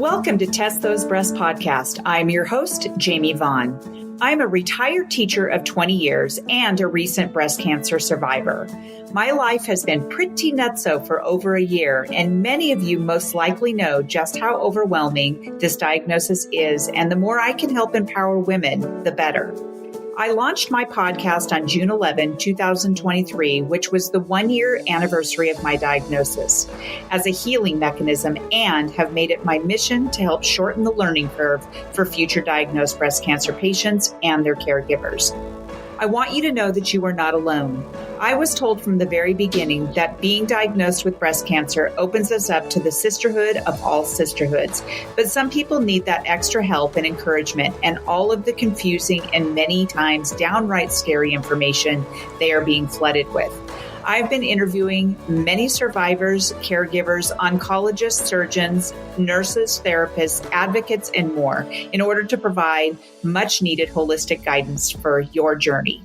Welcome to Test Those Breasts podcast. I'm your host, Jamie Vaughn. I'm a retired teacher of 20 years and a recent breast cancer survivor. My life has been pretty nutso for over a year, and many of you most likely know just how overwhelming this diagnosis is, and the more I can help empower women, the better. I launched my podcast on June 11, 2023, which was the 1-year anniversary of my diagnosis, as a healing mechanism, and have made it my mission to help shorten the learning curve for future diagnosed breast cancer patients and their caregivers. I want you to know that you are not alone. I was told from the very beginning that being diagnosed with breast cancer opens us up to the sisterhood of all sisterhoods. But some people need that extra help and encouragement and all of the confusing and many times downright scary information they are being flooded with. I've been interviewing many survivors, caregivers, oncologists, surgeons, nurses, therapists, advocates, and more in order to provide much needed holistic guidance for your journey.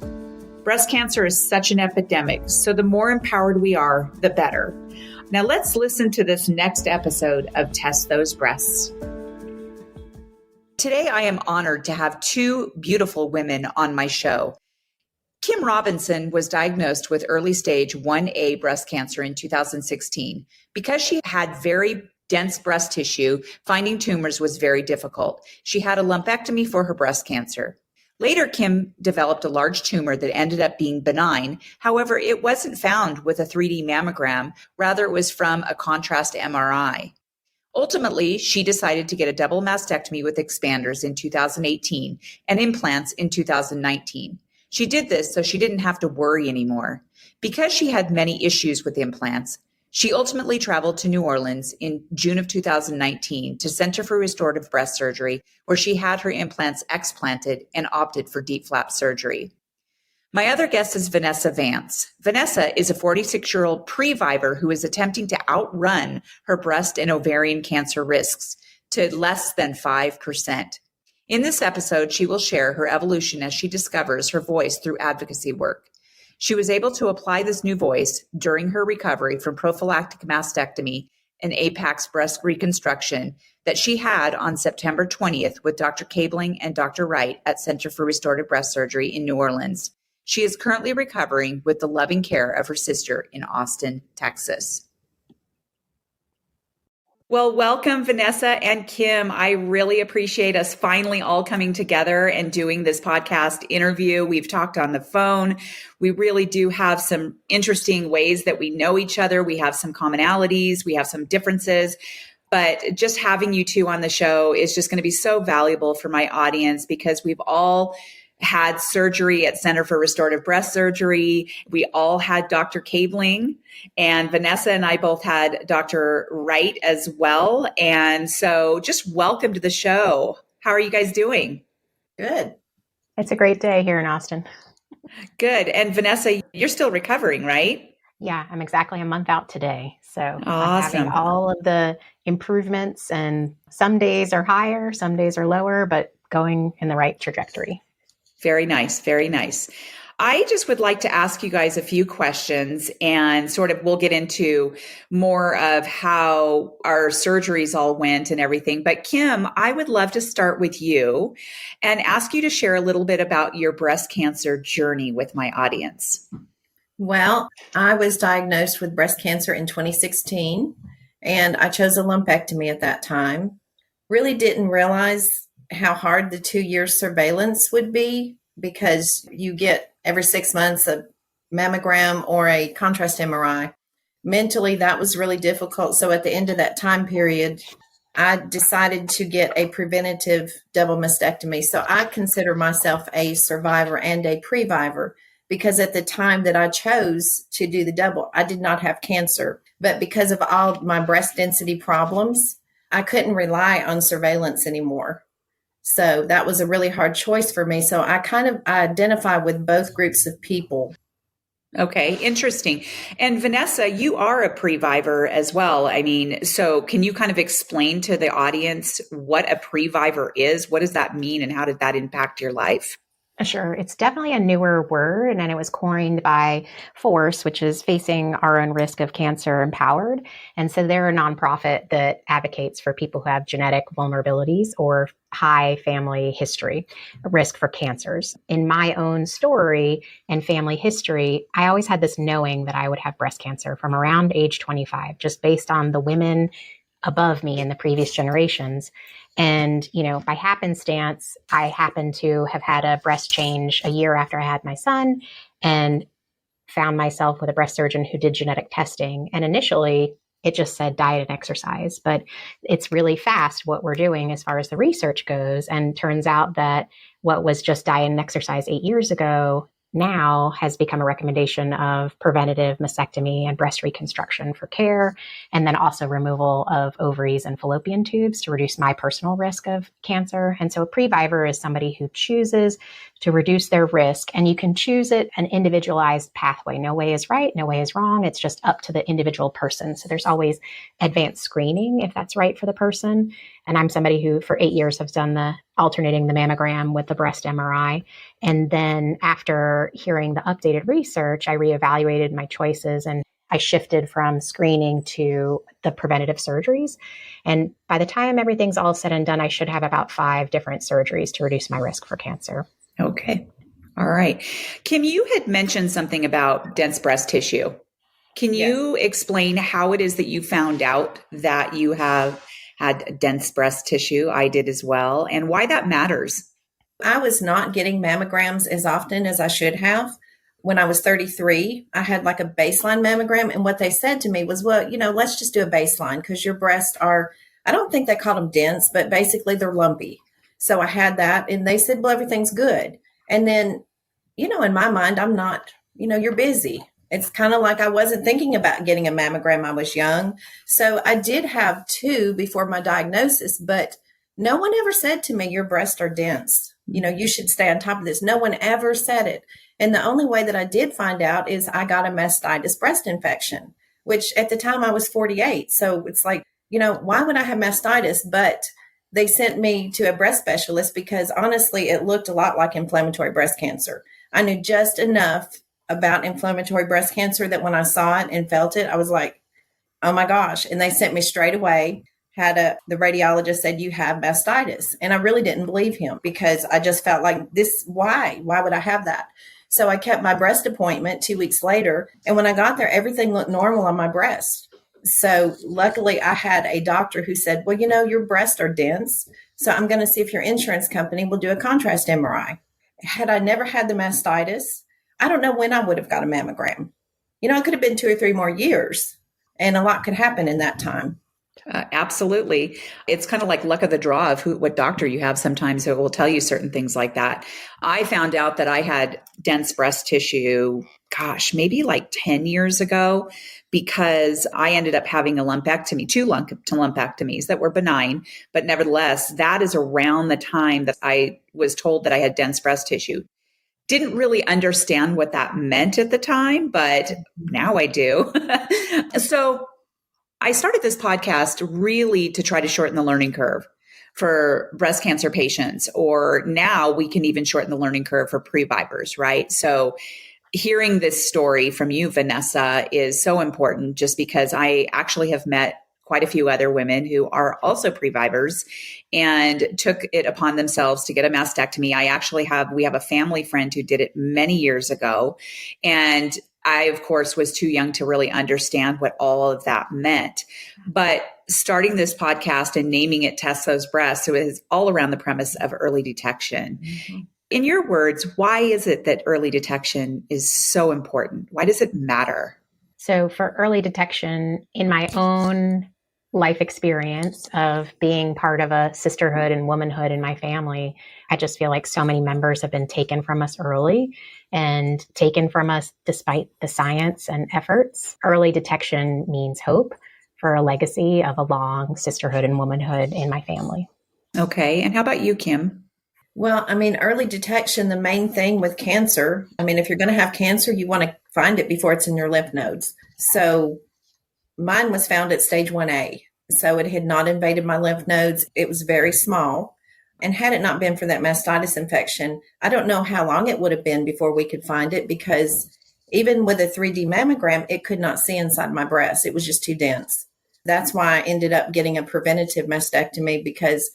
Breast cancer is such an epidemic, so the more empowered we are, the better. Now let's listen to this next episode of Test Those Breasts. Today I am honored to have two beautiful women on my show. Kim Robinson was diagnosed with early stage 1A breast cancer in 2016. Because she had very dense breast tissue, finding tumors was very difficult. She had a lumpectomy for her breast cancer. Later, Kim developed a large tumor that ended up being benign. However, it wasn't found with a 3D mammogram. Rather, it was from a contrast MRI. Ultimately, she decided to get a double mastectomy with expanders in 2018 and implants in 2019. She did this so she didn't have to worry anymore. Because she had many issues with implants, she ultimately traveled to New Orleans in June of 2019 to Center for Restorative Breast Surgery, where she had her implants explanted and opted for DIEP flap surgery. My other guest is Vanessa Vance. Vanessa is a 46-year-old Previvor who is attempting to outrun her breast and ovarian cancer risks to less than 5%. In this episode, she will share her evolution as she discovers her voice through advocacy work. She was able to apply this new voice during her recovery from prophylactic mastectomy and apex breast reconstruction that she had on September 20th with Dr. Cabling and Dr. Wright at Center for Restorative Breast Surgery in New Orleans. She is currently recovering with the loving care of her sister in Austin, Texas. Well, welcome, Vanessa and Kim. I really appreciate us finally all coming together and doing this podcast interview. We've talked on the phone. We really do have some interesting ways that we know each other. We have some commonalities. We have some differences. But just having you two on the show is just going to be so valuable for my audience because we've all had surgery at Center for Restorative Breast Surgery. We all had Dr. Cabling, and Vanessa and I both had Dr. Wright as well. And so just welcome to the show. How are you guys doing? Good. It's a great day here in Austin. Good. And Vanessa, you're still recovering, right? Yeah, I'm exactly a month out today. So Awesome. I'm having all of the improvements, and some days are higher, some days are lower, but going in the right trajectory. Very nice. Very nice. I just would like to ask you guys a few questions and sort of we'll get into more of how our surgeries all went and everything. But Kim, I would love to start with you and ask you to share a little bit about your breast cancer journey with my audience. Well, I was diagnosed with breast cancer in 2016, and I chose a lumpectomy at that time. Really didn't realize how hard the 2-year surveillance would be because you get every 6 months a mammogram or a contrast MRI. Mentally, that was really difficult. So at the end of that time period, I decided to get a preventative double mastectomy. So I consider myself a survivor and a previvor because at the time that I chose to do the double, I did not have cancer. But because of all my breast density problems, I couldn't rely on surveillance anymore. So that was a really hard choice for me. So I kind of identify with both groups of people. Okay, interesting. And Vanessa, you are a Previvor as well. I mean, so can you kind of explain to the audience what a Previvor is? What does that mean and how did that impact your life? Sure. It's definitely a newer word, and it was coined by FORCE, which is Facing Our Own Risk of Cancer Empowered. And so they're a nonprofit that advocates for people who have genetic vulnerabilities or high family history, risk for cancers. In my own story and family history, I always had this knowing that I would have breast cancer from around age 25, just based on the women above me in the previous generations. And, by happenstance, I happened to have had a breast change a year after I had my son and found myself with a breast surgeon who did genetic testing. And initially, it just said diet and exercise, but it's really fast what we're doing as far as the research goes. And turns out that what was just diet and exercise 8 years ago now has become a recommendation of preventative mastectomy and breast reconstruction for care, and then also removal of ovaries and fallopian tubes to reduce my personal risk of cancer. And so a Previvor is somebody who chooses to reduce their risk, and you can choose it an individualized pathway. No way is right, no way is wrong. It's just up to the individual person. So there's always advanced screening if that's right for the person. And I'm somebody who for 8 years has done alternating the mammogram with the breast MRI. And then after hearing the updated research, I reevaluated my choices and I shifted from screening to the preventative surgeries. And by the time everything's all said and done, I should have about 5 different surgeries to reduce my risk for cancer. Okay. All right. Kim, you had mentioned something about dense breast tissue. Can you explain how it is that you found out that you have had dense breast tissue? I did as well, and why that matters. I was not getting mammograms as often as I should have. When I was 33, I had like a baseline mammogram. And what they said to me was, well, let's just do a baseline because your breasts are, I don't think they called them dense, but basically they're lumpy. So I had that and they said, well, everything's good. And then, in my mind, I'm not, you're busy. It's kind of like I wasn't thinking about getting a mammogram. I was young. So I did have 2 before my diagnosis, but no one ever said to me, your breasts are dense. You should stay on top of this. No one ever said it. And the only way that I did find out is I got a mastitis breast infection, which at the time I was 48. So it's like, why would I have mastitis? But they sent me to a breast specialist because honestly, it looked a lot like inflammatory breast cancer. I knew just enough about inflammatory breast cancer that when I saw it and felt it, I was like, oh my gosh. And they sent me straight away. The radiologist said, you have mastitis. And I really didn't believe him because I just felt like why would I have that? So I kept my breast appointment 2 weeks later. And when I got there, everything looked normal on my breast. So luckily I had a doctor who said, well, your breasts are dense. So I'm going to see if your insurance company will do a contrast MRI. Had I never had the mastitis, I don't know when I would have got a mammogram. It could have been 2 or 3 more years and a lot could happen in that time. Absolutely. It's kind of like luck of the draw of what doctor you have sometimes who will tell you certain things like that. I found out that I had dense breast tissue, maybe like 10 years ago, because I ended up having a lumpectomy, 2 lumpectomies that were benign. But nevertheless, that is around the time that I was told that I had dense breast tissue. Didn't really understand what that meant at the time, but now I do. So I started this podcast really to try to shorten the learning curve for breast cancer patients, or now we can even shorten the learning curve for previvors, right? So hearing this story from you, Vanessa, is so important just because I actually have met quite a few other women who are also previvors and took it upon themselves to get a mastectomy. We have a family friend who did it many years ago. And I, of course, was too young to really understand what all of that meant. But starting this podcast and naming it Test Those Breasts, so it is all around the premise of early detection. Mm-hmm. In your words, why is it that early detection is so important? Why does it matter? So for early detection, in my own life experience of being part of a sisterhood and womanhood in my family, I just feel like so many members have been taken from us early and taken from us despite the science and efforts. Early detection means hope for a legacy of a long sisterhood and womanhood in my family. Okay. And how about you, Kim? Well, early detection, the main thing with cancer, if you're going to have cancer, you want to find it before it's in your lymph nodes. So mine was found at stage 1A. So it had not invaded my lymph nodes. It was very small. And had it not been for that mastitis infection, I don't know how long it would have been before we could find it, because even with a 3D mammogram, it could not see inside my breast. It was just too dense. That's why I ended up getting a preventative mastectomy, because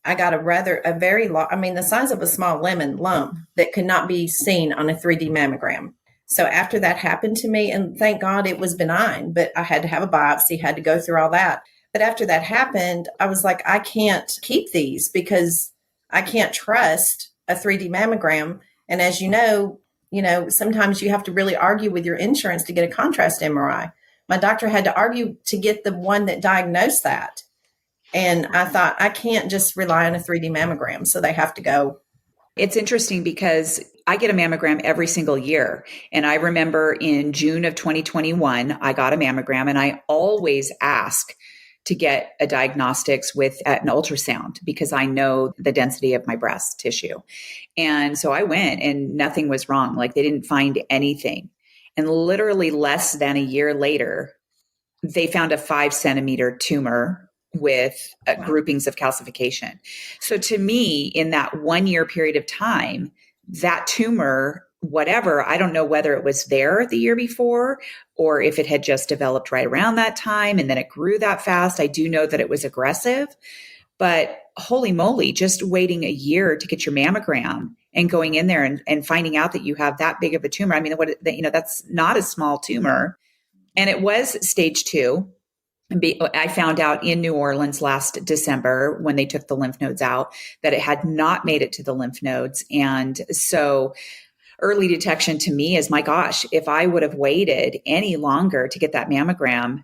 I got the size of a small lemon lump that could not be seen on a 3D mammogram. So after that happened to me, and thank God it was benign, but I had to have a biopsy, had to go through all that. But after that happened, I was like, I can't keep these because I can't trust a 3D mammogram. And as you know, sometimes you have to really argue with your insurance to get a contrast MRI. My doctor had to argue to get the one that diagnosed that. And I thought, I can't just rely on a 3D mammogram. So they have to go. It's interesting because I get a mammogram every single year. And I remember in June of 2021, I got a mammogram, and I always ask to get a diagnostics with an ultrasound because I know the density of my breast tissue. And so I went and nothing was wrong. Like, they didn't find anything. And literally less than a year later, they found a 5-centimeter tumor with groupings of calcification. So to me, in that 1 year period of time, that tumor, whatever, I don't know whether it was there the year before or if it had just developed right around that time and then it grew that fast. I do know that it was aggressive, but holy moly, just waiting a year to get your mammogram and going in there and finding out that you have that big of a tumor. I mean, that's not a small tumor. And it was stage 2. I found out in New Orleans last December when they took the lymph nodes out that it had not made it to the lymph nodes. And so early detection to me is, my gosh, if I would have waited any longer to get that mammogram,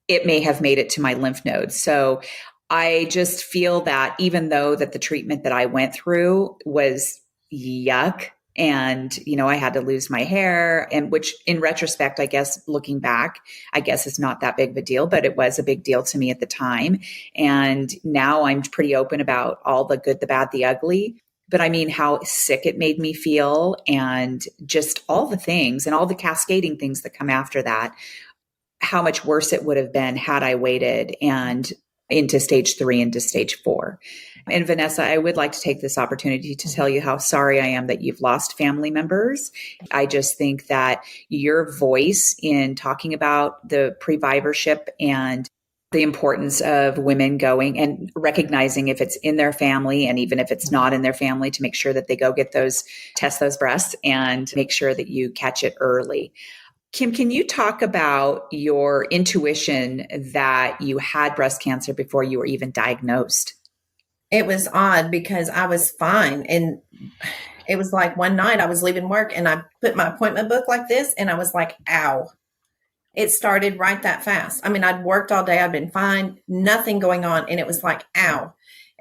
it may have made it to my lymph nodes. So I just feel that even though that the treatment that I went through was yuck, and, I had to lose my hair, and which in retrospect, I guess, looking back, I guess it's not that big of a deal, but it was a big deal to me at the time. And now I'm pretty open about all the good, the bad, the ugly. But I mean, how sick it made me feel, and just all the things and all the cascading things that come after that, how much worse it would have been had I waited and into stage 3, into stage 4. And Vanessa, I would like to take this opportunity to tell you how sorry I am that you've lost family members. I just think that your voice in talking about the previvorship and the importance of women going and recognizing if it's in their family, and even if it's not in their family, to make sure that they go test those breasts and make sure that you catch it early. Kim, can you talk about your intuition that you had breast cancer before you were even diagnosed? It was odd because I was fine. And it was like one night I was leaving work and I put my appointment book like this and I was like, ow. It started right that fast. I mean, I'd worked all day. I'd been fine, nothing going on. And it was like, ow.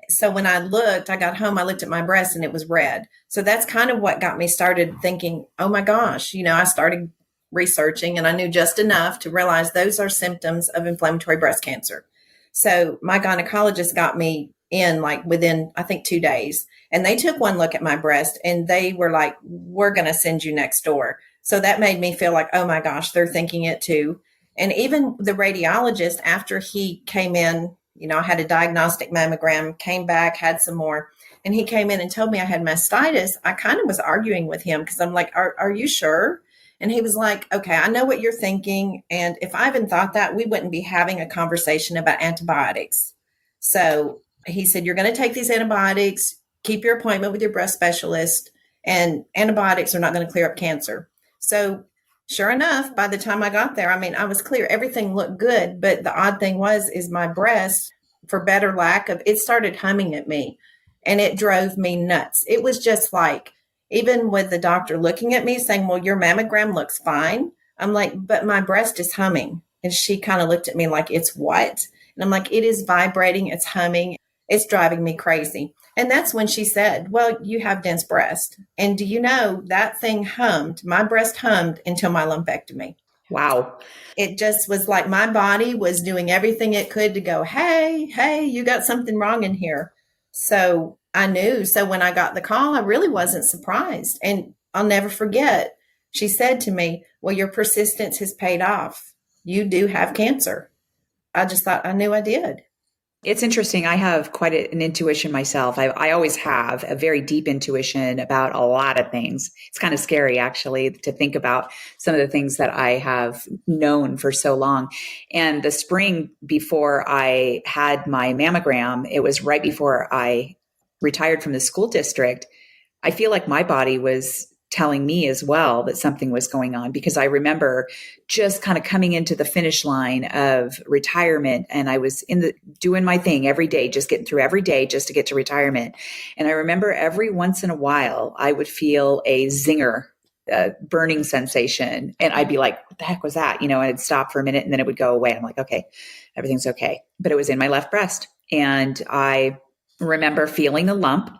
So when I got home, I looked at my breast and it was red. So that's kind of what got me started thinking, oh my gosh, I started researching and I knew just enough to realize those are symptoms of inflammatory breast cancer. So my gynecologist got me in like within, I think, 2 days. And they took one look at my breast and they were like, we're going to send you next door. So that made me feel like, oh my gosh, they're thinking it too. And even the radiologist, after he came in, I had a diagnostic mammogram, came back, had some more, and he came in and told me I had mastitis. I kind of was arguing with him because I'm like, are you sure? And he was like, okay, I know what you're thinking. And if I even thought that, we wouldn't be having a conversation about antibiotics. So he said, you're going to take these antibiotics, keep your appointment with your breast specialist, and antibiotics are not going to clear up cancer. So sure enough, by the time I got there, I was clear. Everything looked good. But the odd thing is my breast, for better lack of, it started humming at me and it drove me nuts. It was just like, even with the doctor looking at me saying, well, your mammogram looks fine. I'm like, but my breast is humming. And she kind of looked at me like, it's what? And I'm like, it is vibrating. It's humming. It's driving me crazy. And that's when she said, well, you have dense breast. And do you know that thing hummed? My breast hummed until my lumpectomy. Wow. It just was like my body was doing everything it could to go, hey, you got something wrong in here. So I knew. So when I got the call, I really wasn't surprised. And I'll never forget, she said to me, well, your persistence has paid off. You do have cancer. I just thought I knew I did. It's interesting. I have quite an intuition myself. I always have a very deep intuition about a lot of things. It's kind of scary, actually, to think about some of the things that I have known for so long. And the spring before I had my mammogram, it was right before I retired from the school district. I feel like my body was telling me as well that something was going on, because I remember just kind of coming into the finish line of retirement, and I was doing my thing every day, just getting through every day just to get to retirement. And I remember every once in a while I would feel a zinger, a burning sensation, and I'd be like, what the heck was that? And I'd stop for a minute and then it would go away. I'm like, okay, everything's okay. But it was in my left breast. And I remember feeling a lump.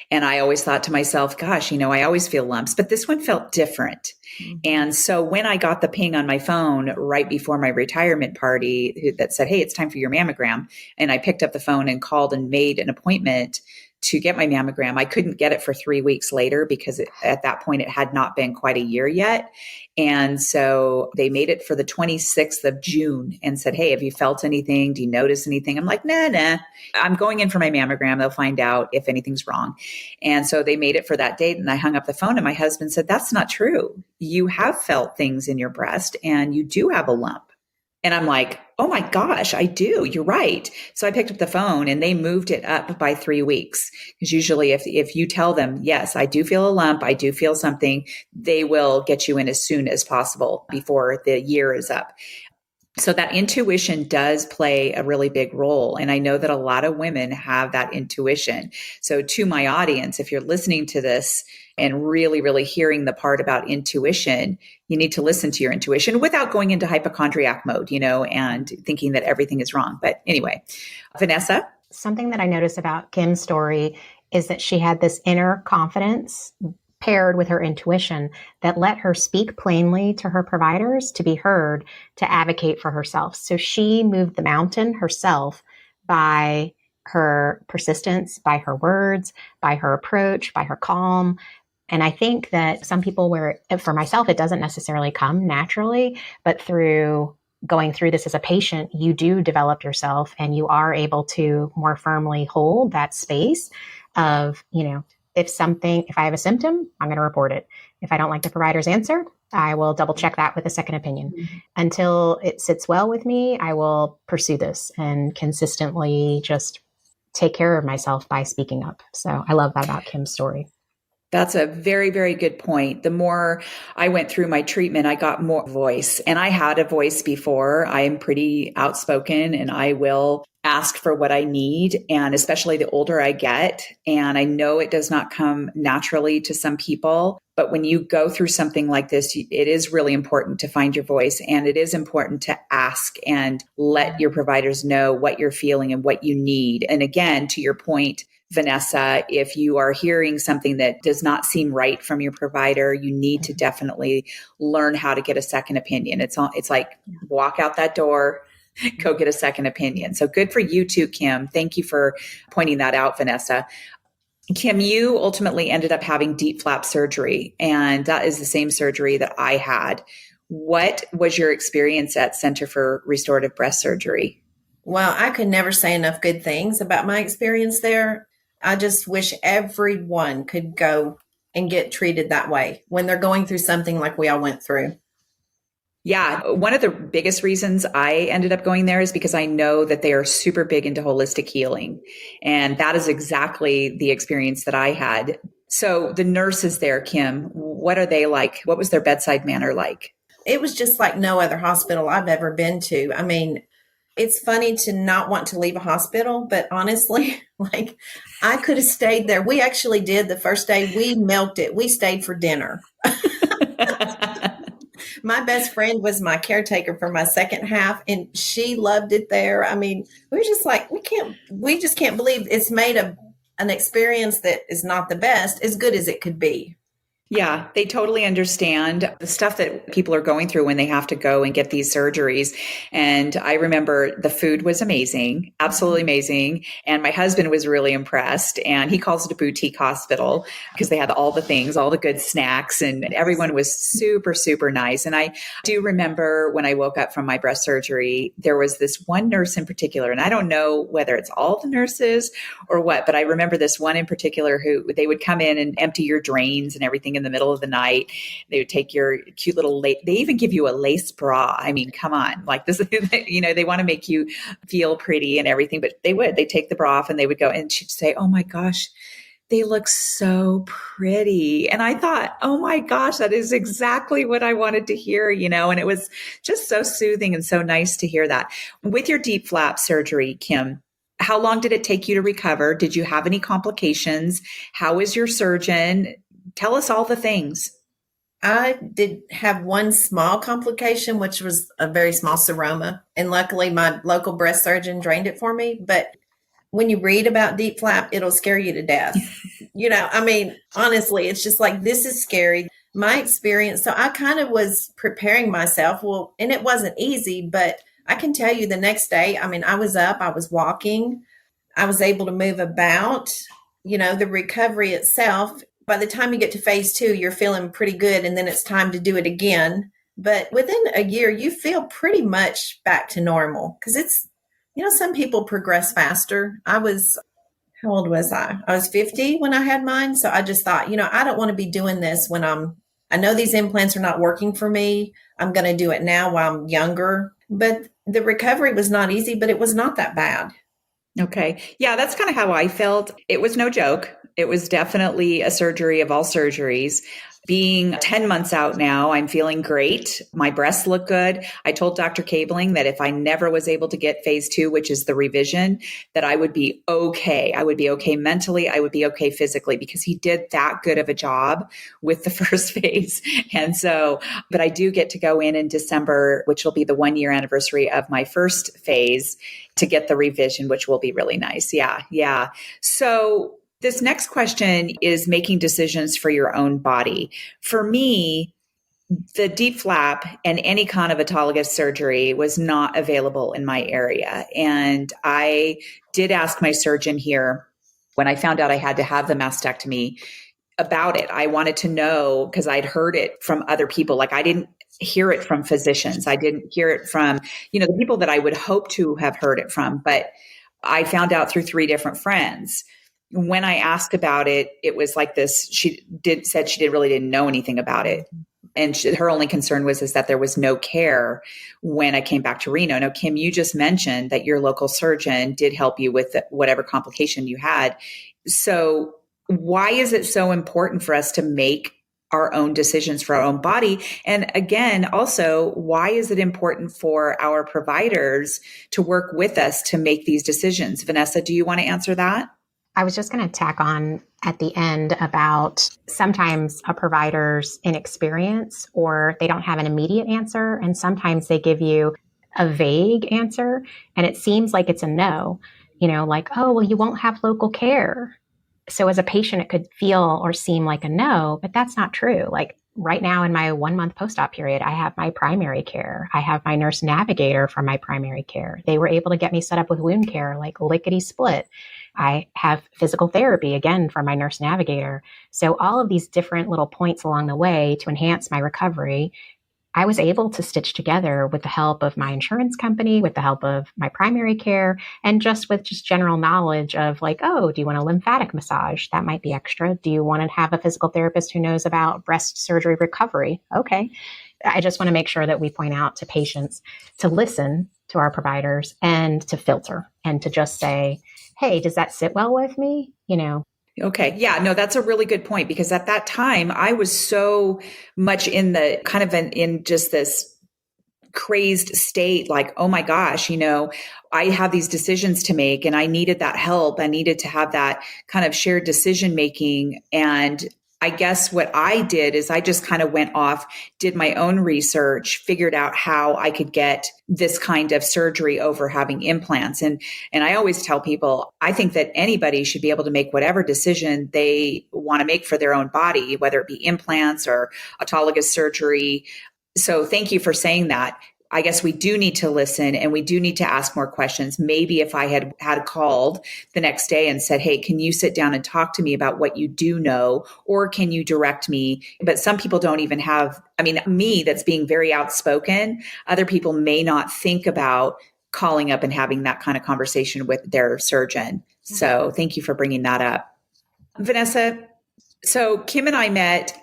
And I always thought to myself, gosh, I always feel lumps, but this one felt different. Mm-hmm. And so when I got the ping on my phone right before my retirement party that said, hey, it's time for your mammogram, and I picked up the phone and called and made an appointment to get my mammogram, I couldn't get it for 3 weeks later because at that point it had not been quite a year yet. And so they made it for the 26th of June and said, hey, have you felt anything? Do you notice anything? I'm like, nah. I'm going in for my mammogram. They'll find out if anything's wrong. And so they made it for that date, and I hung up the phone, and my husband said, that's not true. You have felt things in your breast and you do have a lump. And I'm like, oh my gosh, I do. You're right. So I picked up the phone and they moved it up by 3 weeks. Because usually if you tell them, yes, I do feel a lump, I do feel something, they will get you in as soon as possible before the year is up. So that intuition does play a really big role. And I know that a lot of women have that intuition. So to my audience, if you're listening to this and really, really hearing the part about intuition, you need to listen to your intuition without going into hypochondriac mode, and thinking that everything is wrong. But anyway, Vanessa? Something that I noticed about Kim's story is that she had this inner confidence paired with her intuition that let her speak plainly to her providers to be heard, to advocate for herself. So she moved the mountain herself by her persistence, by her words, by her approach, by her calm. And I think that some people for myself, it doesn't necessarily come naturally, but through going through this as a patient, you do develop yourself and you are able to more firmly hold that space of, if I have a symptom, I'm going to report it. If I don't like the provider's answer, I will double check that with a second opinion. Mm-hmm. Until it sits well with me, I will pursue this and consistently just take care of myself by speaking up. So I love that about Kim's story. That's a very, very good point. The more I went through my treatment, I got more voice. And I had a voice before. I am pretty outspoken and I will ask for what I need. And especially the older I get, and I know it does not come naturally to some people, but when you go through something like this, it is really important to find your voice. And it is important to ask and let your providers know what you're feeling and what you need. And again, to your point, Vanessa, if you are hearing something that does not seem right from your provider, you need to definitely learn how to get a second opinion. It's like walk out that door, go get a second opinion. So good for you too, Kim. Thank you for pointing that out, Vanessa. Kim, you ultimately ended up having DIEP flap surgery, and that is the same surgery that I had. What was your experience at Center for Restorative Breast Surgery? Well, I could never say enough good things about my experience there. I just wish everyone could go and get treated that way when they're going through something like we all went through. Yeah. One of the biggest reasons I ended up going there is because I know that they are super big into holistic healing. And that is exactly the experience that I had. So the nurses there, Kim, what are they like? What was their bedside manner like? It was just like no other hospital I've ever been to. I mean, it's funny to not want to leave a hospital, but honestly, like I could have stayed there. We actually did the first day. We milked it. We stayed for dinner. My best friend was my caretaker for my second half, and she loved it there. I mean, we were just like, we just can't believe it's made an experience that is not the best as good as it could be. Yeah, they totally understand the stuff that people are going through when they have to go and get these surgeries. And I remember the food was amazing, absolutely amazing. And my husband was really impressed. And he calls it a boutique hospital because they had all the things, all the good snacks, and everyone was super, super nice. And I do remember when I woke up from my breast surgery, there was this one nurse in particular, and I don't know whether it's all the nurses or what, but I remember this one in particular who they would come in and empty your drains and everything in the middle of the night. They would take your cute little they even give you a lace bra. I mean, come on, like this, they want to make you feel pretty and everything, but they take the bra off and they would go, and she'd say, oh my gosh, they look so pretty. And I thought, oh my gosh, that is exactly what I wanted to hear, and it was just so soothing and so nice to hear that. With your deep flap surgery, Kim, how long did it take you to recover? Did you have any complications? How is your surgeon? Tell us all the things. I did have one small complication, which was a very small seroma. And luckily, my local breast surgeon drained it for me. But when you read about deep flap, it'll scare you to death. Honestly, it's just like, this is scary. My experience, so I kind of was preparing myself. Well, and it wasn't easy, but I can tell you the next day, I was up, I was walking, I was able to move about. The recovery itself, by the time you get to phase 2, you're feeling pretty good, and then it's time to do it again. But within a year, you feel pretty much back to normal, because it's, some people progress faster. How old was I? I was 50 when I had mine. So I just thought, I don't want to be doing this when I know these implants are not working for me. I'm going to do it now while I'm younger. But the recovery was not easy, but it was not that bad. Okay. Yeah, that's kind of how I felt. It was no joke. It was definitely a surgery of all surgeries. Being 10 months out now, I'm feeling great. My breasts look good. I told Dr. Cabling that if I never was able to get phase 2, which is the revision, that I would be okay. I would be okay mentally. I would be okay physically, because he did that good of a job with the first phase. And so, but I do get to go in December, which will be the 1-year anniversary of my first phase, to get the revision, which will be really nice. Yeah. So this next question is making decisions for your own body. For me, the deep flap and any kind of autologous surgery was not available in my area. And I did ask my surgeon here when I found out I had to have the mastectomy about it. I wanted to know, because I'd heard it from other people. Like, I didn't hear it from physicians. I didn't hear it from, the people that I would hope to have heard it from. But I found out through 3 different friends. When I asked about it, it was like this. She said she really didn't know anything about it. And her only concern was that there was no care when I came back to Reno. Now, Kim, you just mentioned that your local surgeon did help you with whatever complication you had. So why is it so important for us to make our own decisions for our own body? And again, also, why is it important for our providers to work with us to make these decisions? Vanessa, do you want to answer that? I was just going to tack on at the end about sometimes a provider's inexperience, or they don't have an immediate answer. And sometimes they give you a vague answer and it seems like it's a no, like, oh, well, you won't have local care. So as a patient, it could feel or seem like a no, but that's not true. Like right now in my 1-month post-op period, I have my primary care. I have my nurse navigator for my primary care. They were able to get me set up with wound care, like lickety split. I have physical therapy again for my nurse navigator. So all of these different little points along the way to enhance my recovery, I was able to stitch together with the help of my insurance company, with the help of my primary care, and just with general knowledge of like, oh, do you want a lymphatic massage? That might be extra. Do you want to have a physical therapist who knows about breast surgery recovery? Okay. I just want to make sure that we point out to patients to listen to our providers and to filter and to just say, hey, does that sit well with me? Okay. Yeah, no, that's a really good point, because at that time I was so much in the kind of in just this crazed state, like, oh my gosh, I have these decisions to make and I needed that help. I needed to have that kind of shared decision making. And I guess what I did is I just kind of went off, did my own research, figured out how I could get this kind of surgery over having implants. And I always tell people, I think that anybody should be able to make whatever decision they want to make for their own body, whether it be implants or autologous surgery. So thank you for saying that. I guess we do need to listen and we do need to ask more questions. Maybe if I had called the next day and said, hey, can you sit down and talk to me about what you do know, or can you direct me? But some people don't even have, me that's being very outspoken, other people may not think about calling up and having that kind of conversation with their surgeon. So thank you for bringing that up. Vanessa, so Kim and I met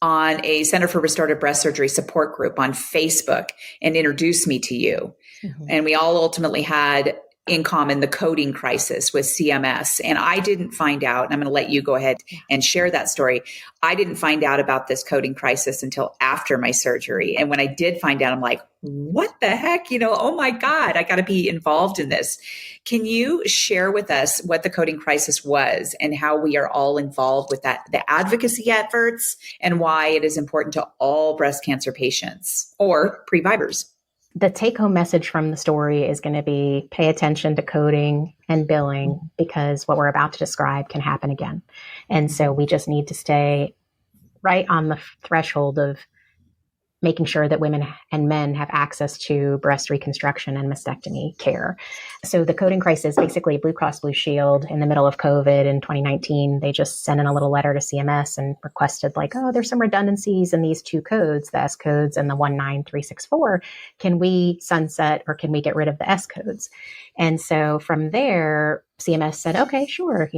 on a Center for Restorative Breast Surgery support group on Facebook and introduced me to you. Mm-hmm. And we all ultimately had in common the coding crisis with CMS. And I didn't find out, and I'm going to let you go ahead and share that story. I didn't find out about this coding crisis until after my surgery. And when I did find out, I'm like, what the heck? Oh my God, I got to be involved in this. Can you share with us what the coding crisis was and how we are all involved with that, the advocacy efforts, and why it is important to all breast cancer patients or previvors? The take-home message from the story is going to be pay attention to coding and billing, because what we're about to describe can happen again. And so we just need to stay right on the threshold of making sure that women and men have access to breast reconstruction and mastectomy care. So the coding crisis, basically Blue Cross Blue Shield in the middle of COVID in 2019, they just sent in a little letter to CMS and requested there's some redundancies in these two codes, the S codes and the 19364. Can we sunset or can we get rid of the S codes? And so from there, CMS said, okay, sure,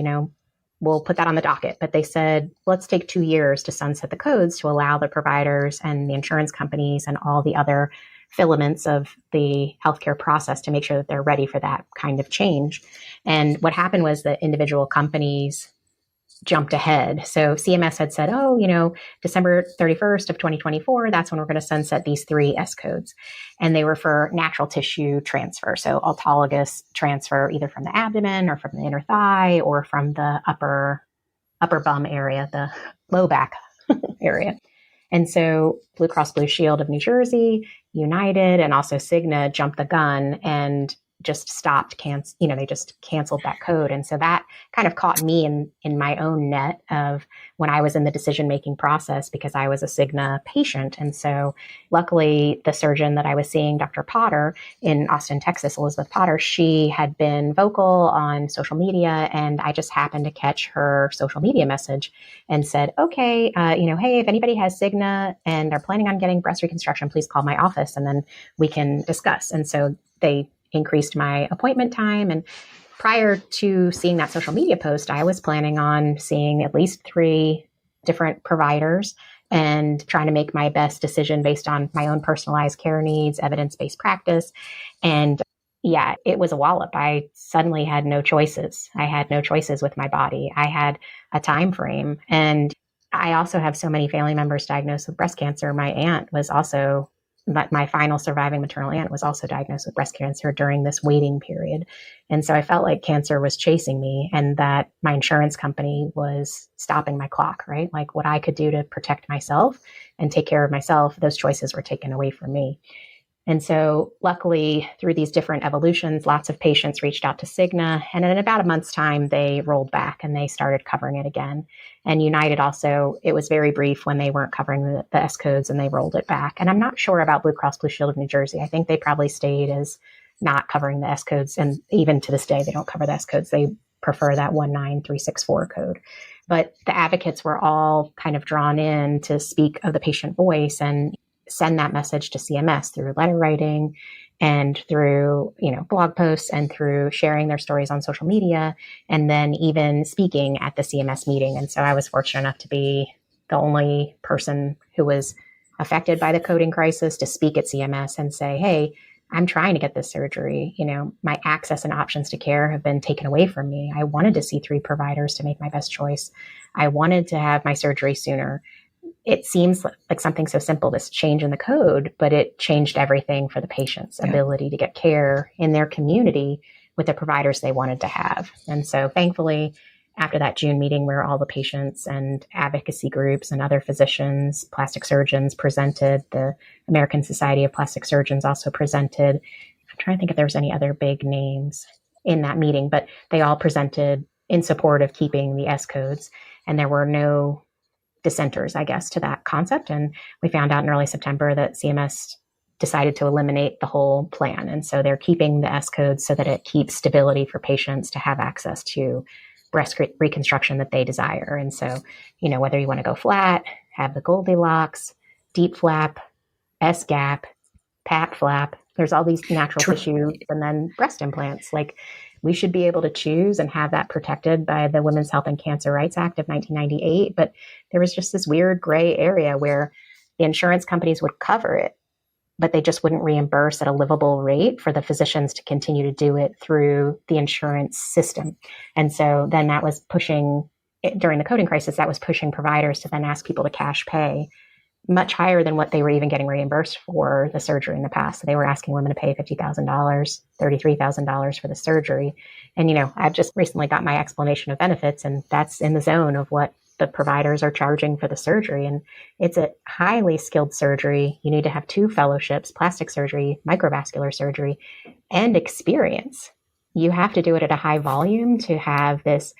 we'll put that on the docket. But they said, let's take 2 years to sunset the codes to allow the providers and the insurance companies and all the other filaments of the healthcare process to make sure that they're ready for that kind of change. And what happened was that individual companies jumped ahead. So CMS had said, December 31st of 2024, that's when we're going to sunset these 3 S codes. And they were for natural tissue transfer. So autologous transfer, either from the abdomen or from the inner thigh or from the upper bum area, the low back area. And so Blue Cross Blue Shield of New Jersey, United, and also Cigna jumped the gun and just stopped, they just canceled that code. And so that kind of caught me in my own net of when I was in the decision-making process, because I was a Cigna patient. And so luckily the surgeon that I was seeing, Dr. Potter in Austin, Texas, Elizabeth Potter, she had been vocal on social media, and I just happened to catch her social media message and said, okay, hey, if anybody has Cigna and they're planning on getting breast reconstruction, please call my office and then we can discuss. And so they increased my appointment time. And prior to seeing that social media post, I was planning on seeing at least 3 different providers and trying to make my best decision based on my own personalized care needs, evidence-based practice. And yeah, it was a wallop. I suddenly had no choices. I had no choices with my body. I had a time frame. And I also have so many family members diagnosed with breast cancer. My aunt was also my final surviving maternal aunt was also diagnosed with breast cancer during this waiting period. And so I felt like cancer was chasing me and that my insurance company was stopping my clock, right? Like what I could do to protect myself and take care of myself, those choices were taken away from me. And so luckily through these different evolutions, lots of patients reached out to Cigna, and in about a month's time, they rolled back and they started covering it again. And United also, it was very brief when they weren't covering the S codes and they rolled it back. And I'm not sure about Blue Cross Blue Shield of New Jersey. I think they probably stayed as not covering the S codes. And even to this day, they don't cover the S codes. They prefer that 19364 code. But the advocates were all kind of drawn in to speak of the patient voice and send that message to CMS through letter writing and through, blog posts and through sharing their stories on social media, and then even speaking at the CMS meeting. And so I was fortunate enough to be the only person who was affected by the coding crisis to speak at CMS and say, hey, I'm trying to get this surgery. My access and options to care have been taken away from me. I wanted to see 3 providers to make my best choice. I wanted to have my surgery sooner. It seems like something so simple, this change in the code, but it changed everything for the patient's ability to get care in their community with the providers they wanted to have. And so thankfully, after that June meeting where all the patients and advocacy groups and other physicians, plastic surgeons presented, the American Society of Plastic Surgeons also presented. I'm trying to think if there was any other big names in that meeting, but they all presented in support of keeping the S codes. And there were no dissenters, I guess, to that concept. And we found out in early September that CMS decided to eliminate the whole plan. And so they're keeping the S codes so that it keeps stability for patients to have access to breast reconstruction that they desire. And so, whether you want to go flat, have the Goldilocks, deep flap, S gap, pat flap, there's all these natural tissue, and then breast implants. Like, we should be able to choose and have that protected by the Women's Health and Cancer Rights Act of 1998. But there was just this weird gray area where the insurance companies would cover it, but they just wouldn't reimburse at a livable rate for the physicians to continue to do it through the insurance system. And so then that was pushing, during the coding crisis, that was pushing providers to then ask people to cash pay much higher than what they were even getting reimbursed for the surgery in the past. So they were asking women to pay $50,000, $33,000 for the surgery. And, I've just recently got my explanation of benefits, and that's in the zone of what the providers are charging for the surgery. And it's a highly skilled surgery. You need to have 2 fellowships, plastic surgery, microvascular surgery, and experience. You have to do it at a high volume to have this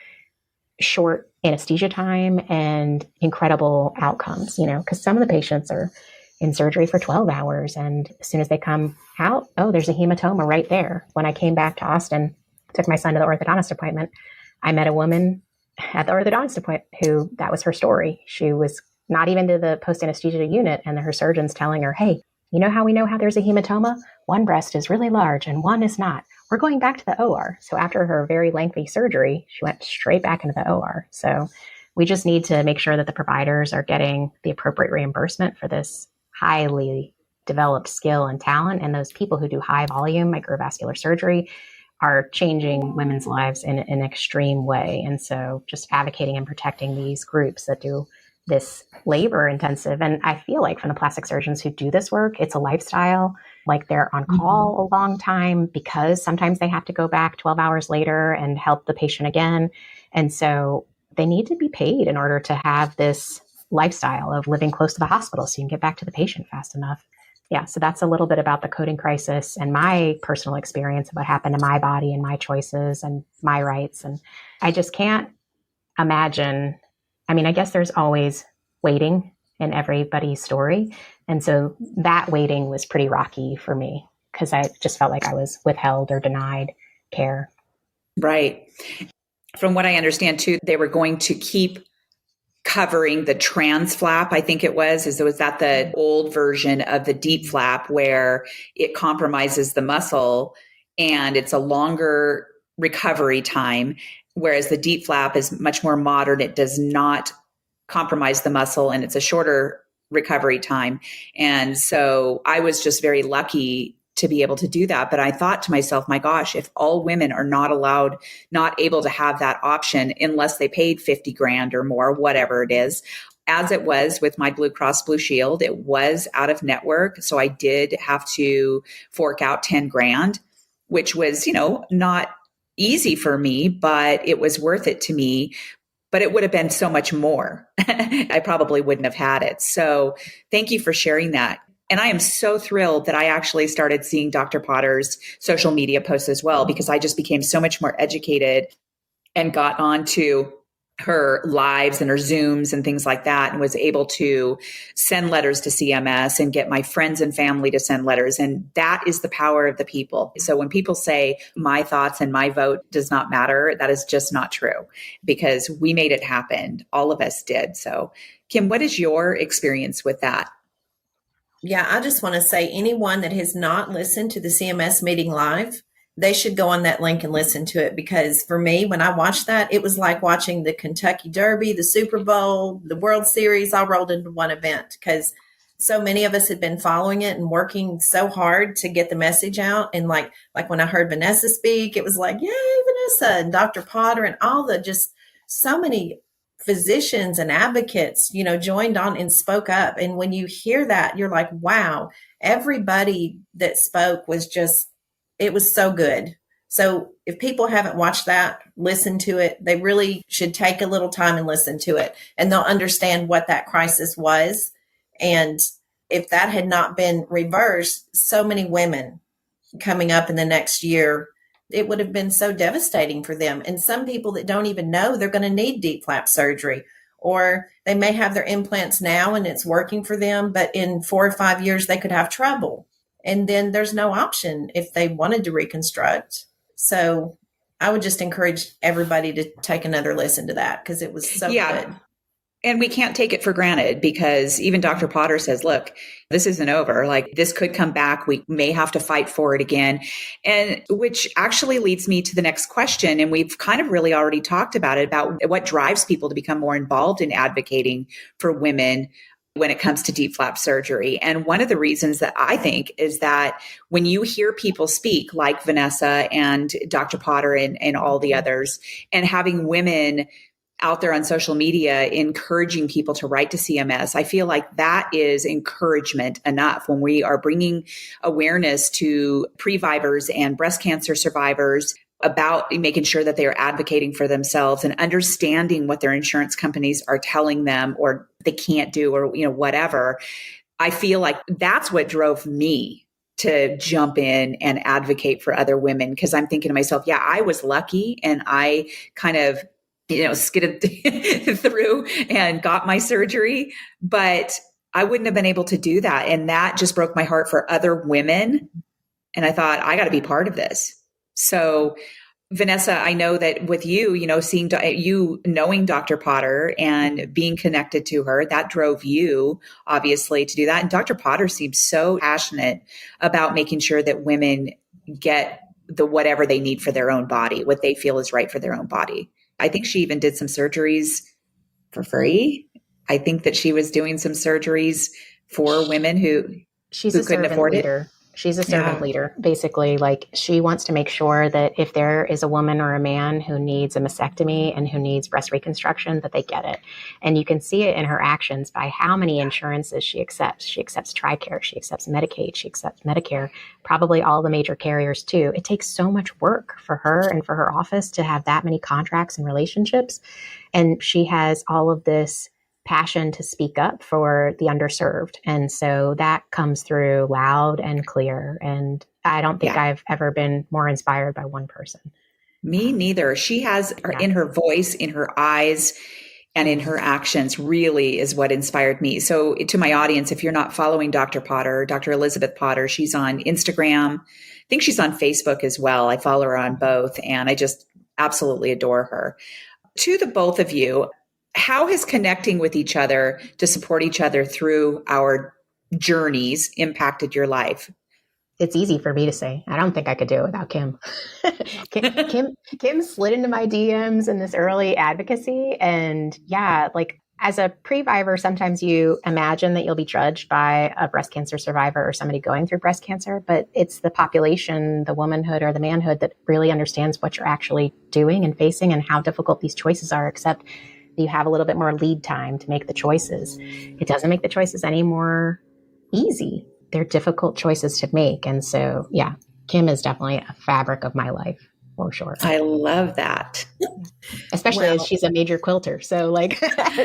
short anesthesia time and incredible outcomes, because some of the patients are in surgery for 12 hours. And as soon as they come out, there's a hematoma right there. When I came back to Austin, took my son to the orthodontist appointment, I met a woman at the orthodontist appointment who, that was her story. She was not even to the post-anesthesia unit, and her surgeon's telling her, hey, you know how we know how there's a hematoma? One breast is really large and one is not. We're going back to the OR. So after her very lengthy surgery, she went straight back into the OR. So we just need to make sure that the providers are getting the appropriate reimbursement for this highly developed skill and talent. And those people who do high volume microvascular surgery are changing women's lives in an extreme way. And so just advocating and protecting these groups that do this labor intensive. And I feel like from the plastic surgeons who do this work, it's a lifestyle. Like, they're on call a long time because sometimes they have to go back 12 hours later and help the patient again. And so they need to be paid in order to have this lifestyle of living close to the hospital so you can get back to the patient fast enough. Yeah, so that's a little bit about the coding crisis and my personal experience of what happened to my body and my choices and my rights. And I just can't imagine. I mean, I guess there's always waiting in everybody's story. And so that waiting was pretty rocky for me because I just felt like I was withheld or denied care. Right. From what I understand too, they were going to keep covering the trans flap, I think it was that the old version of the deep flap where it compromises the muscle and it's a longer recovery time, whereas the deep flap is much more modern. It does not compromise the muscle and it's a shorter recovery time. And so I was just very lucky to be able to do that. But I thought to myself, my gosh, if all women are not able to have that option unless they paid 50 grand or more, whatever it is, as it was with my Blue Cross Blue Shield, it was out of network. So I did have to fork out 10 grand, which was, not easy for me, but it was worth it to me. But it would have been so much more. I probably wouldn't have had it. So thank you for sharing that. And I am so thrilled that I actually started seeing Dr. Potter's social media posts as well, because I just became so much more educated and got onto her lives and her Zooms and things like that, and was able to send letters to CMS and get my friends and family to send letters. And that is the power of the people. So when people say my thoughts and my vote does not matter, that is just not true, because we made it happen. All of us did. So Kim, what is your experience with that? Yeah, I just want to say anyone that has not listened to the CMS meeting live, they should go on that link and listen to it. Because for me, when I watched that, it was like watching the Kentucky Derby, the Super Bowl, the World Series, all rolled into one event, because so many of us had been following it and working so hard to get the message out. And like when I heard Vanessa speak, it was like, yay, Vanessa, and Dr. Potter and all the, just so many physicians and advocates, joined on and spoke up. And when you hear that, you're like, wow, everybody that spoke was just, it was so good. So if people haven't watched that, listen to it. They really should take a little time and listen to it, and they'll understand what that crisis was. And if that had not been reversed, so many women coming up in the next year, it would have been so devastating for them. And some people that don't even know they're going to need deep flap surgery, or they may have their implants now and it's working for them, but in 4 or 5 years, they could have trouble. And then there's no option if they wanted to reconstruct. So I would just encourage everybody to take another listen to that, because it was so good. And we can't take it for granted, because even Dr. Potter says, look, this isn't over. Like, this could come back. We may have to fight for it again. And which actually leads me to the next question. And we've kind of really already talked about it, about what drives people to become more involved in advocating for women when it comes to deep flap surgery. And one of the reasons that I think is that when you hear people speak like Vanessa and Dr. Potter and all the others, and having women out there on social media encouraging people to write to CMS, I feel like that is encouragement enough when we are bringing awareness to previvors and breast cancer survivors about making sure that they are advocating for themselves and understanding what their insurance companies are telling them or they can't do, or, whatever. I feel like that's what drove me to jump in and advocate for other women, because I'm thinking to myself, yeah, I was lucky and I kind of skidded through and got my surgery, but I wouldn't have been able to do that. And that just broke my heart for other women. And I thought, I got to be part of this. So Vanessa, I know that with you, seeing you knowing Dr. Potter and being connected to her, that drove you obviously to do that. And Dr. Potter seems so passionate about making sure that women get the whatever they need for their own body, what they feel is right for their own body. I think she even did some surgeries for free. I think that she was doing some surgeries for women who couldn't afford it. She's a servant leader, basically. Like, she wants to make sure that if there is a woman or a man who needs a mastectomy and who needs breast reconstruction, that they get it. And you can see it in her actions by how many insurances she accepts. She accepts TRICARE, she accepts Medicaid, she accepts Medicare, probably all the major carriers too. It takes so much work for her and for her office to have that many contracts and relationships. And she has all of this passion to speak up for the underserved. And so that comes through loud and clear. And I don't think I've ever been more inspired by one person. Me neither. She has in her voice, in her eyes, and in her actions really is what inspired me. So to my audience, if you're not following Dr. Potter, Dr. Elizabeth Potter, she's on Instagram. I think she's on Facebook as well. I follow her on both, and I just absolutely adore her. To the both of you, how has connecting with each other to support each other through our journeys impacted your life? It's easy for me to say. I don't think I could do it without Kim. Kim slid into my DMs in this early advocacy. And as a previvor, sometimes you imagine that you'll be judged by a breast cancer survivor or somebody going through breast cancer, but it's the population, the womanhood or the manhood that really understands what you're actually doing and facing and how difficult these choices are, except you have a little bit more lead time to make the choices. It doesn't make the choices any more easy. They're difficult choices to make. And so, Kim is definitely a fabric of my life, for sure. I love that. Especially as she's a major quilter. So